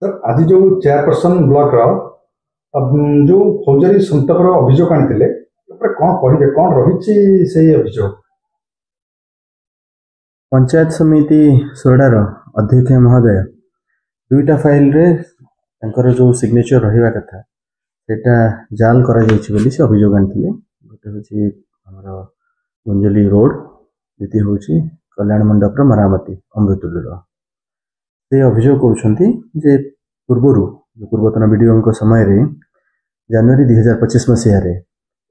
Sir आज जो chairperson block जो फौजरी संतकर अभियोग आनी कौन कहे कौन रही से अभियोग पंचायत समिति सोरडार अध्यक्ष महोदय दुईटा फाइल रे जो सिग्नेचर रहा कथा सेटा जाल करा से अभियोग आनी गोटे हूँ आम गुंजली रोड द्वितीय हूँ कल्याण मंडपर मरामती अमृतुलर से अभियोग कर पूर्वतन वीडियो समय रे जनवरी 2025 मसीह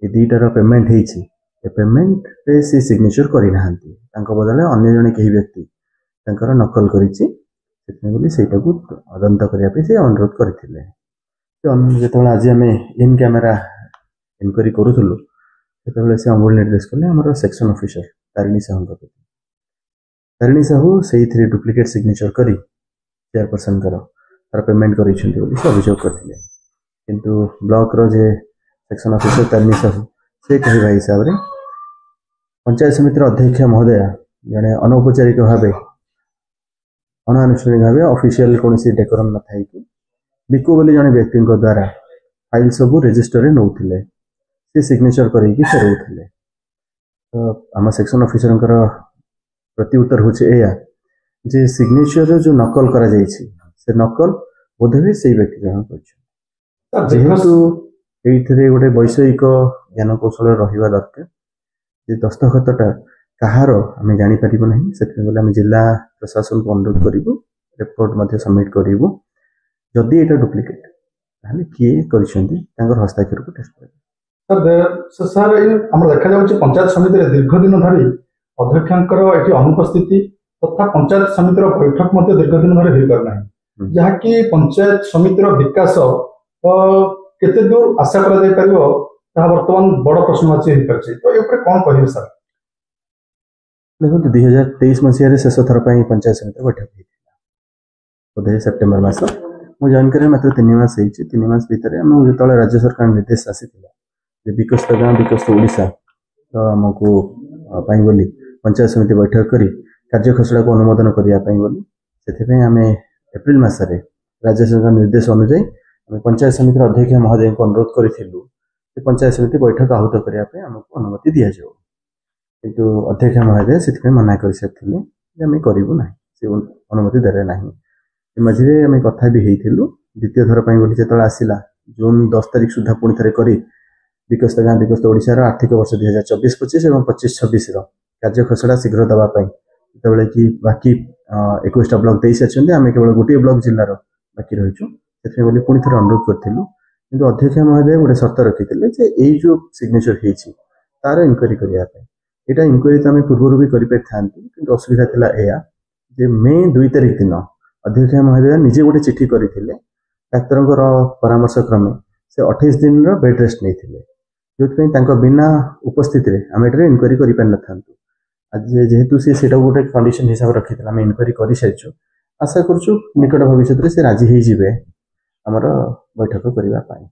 दुईटार पेमेंट होती पेमेंट रे से सिग्नेचर करना बदले अन्य जड़े कई व्यक्ति नकल करी तदंत करने से अनुरोध करते जो आज आम इन कैमेरा इनक्वारी करूँ से अमूल निर्देश कले आम सेक्शन ऑफिसर तारिणी साहू प्रति तारिणी साहू से डुप्लिकेट सिग्नेचर कर चेयरपर्सन तार पेमेंट कर अभियोग करते किंतु ब्लॉक जे सेक्शन ऑफिसर तारिणी साहू से कहवा हिसाब से पंचायत समितिर अध्यक्ष महोदय जड़े अनौपचारिक भाव अणानुष्ठानिक भाव ऑफिशियल कौन डेकोरम न था कि बिकु बोली जड़े व्यक्ति द्वारा फाइल सब रजिस्टर नौले सी सिग्नेचर करके फेरौले तो आम सेक्शन ऑफिसर प्रति उत्तर हूँ जे सिग्नेचर जो नकल करा से नकल बोधे से व्यक्ति जन कर जेहेतु ये गोटे वैषयिक ज्ञान कौशल रहा दरकार जे दस्तखतटा कहार आम जापर ना से जिला प्रशासन को अनुरोध करूँ रिपोर्ट सबमिट करूँ जदि यहाँ डुप्लिकेट ताहले किए कर हस्ताक्षर को टेस्ट कर सर आम देखा जाऊँ पंचायत समिति दीर्घ दिन धरी अध्यक्षर ये अनुपस्थिति तथा पंचायत समितिर बैठक दीर्घ दिन धरी हो पारना जहाँकि पंचायत समितिर विकास केते दूर आशा कर बर्तमान बड़ प्रश्नवाची हो पारे तो ये कौन कहे सर देखो 2023 मसीह शेष थर पर पंचायत समिति बैठक होता बोधे सेप्टेम्बर मास मुझे जॉइन कर मात्र 3 मास होती 3 मास भितर जो राज्य सरकार निर्देश आसी विकसित गाँव विकसित ओडिशा तो आमको बोली पंचायत समिति बैठक कर कार्य खसड़ा को अनुमोदन करने आम एप्रिल मसरे राज्य सरकार निर्देश अनुଯାयी आम पंचायत समिति अध्यक्ष महोदय को अनुरोध करूँ पंचायत समिति बैठक आहूत करने आमको अनुमति दि जाऊ किंतु अध्यक्ष महोदय से मना कर सारी आम करूँ ना से अनुमति देरे ना मझे आम कथा भी होलु द्वितीय थर पर बोली जो आसला जून 10 तारिख सुधा पुणी थे कर विकसित गाँव विकसित ओडिशार आर्थिक वर्ष 2024-25 और 25-26 कार्य खसड़ा शीघ्र दवापाई जो कि बाकी 21टा ब्लॉक दे सारी आम केवल गोटे ब्लॉक जिलार बाकी रहीचु से बोली पुणी थे अनुरोध करूँ कि अध्यक्ष महोदय गोटे शर्त रखी ये जो सिग्नेचर होती तार इनक्वारी करने यहाँ इनक्वारी तो आम पूर्व भी कर असुविधा था जे मे 2 तारिख दिन अध्यक्ष महोदय निजे गोटे चिठी करते डाक्तर परामर्श क्रमे से 28 दिन बेड रेस्ट नहीं जो बिना उपस्थित आम ये इनक्वारी कर आज जेहेतु सी गोटे कंडीशन हिसाब रखी आम इनक्वारी कर सारी आशा करूँ निकट भविष्य में से राजी हो आमर बैठक करने।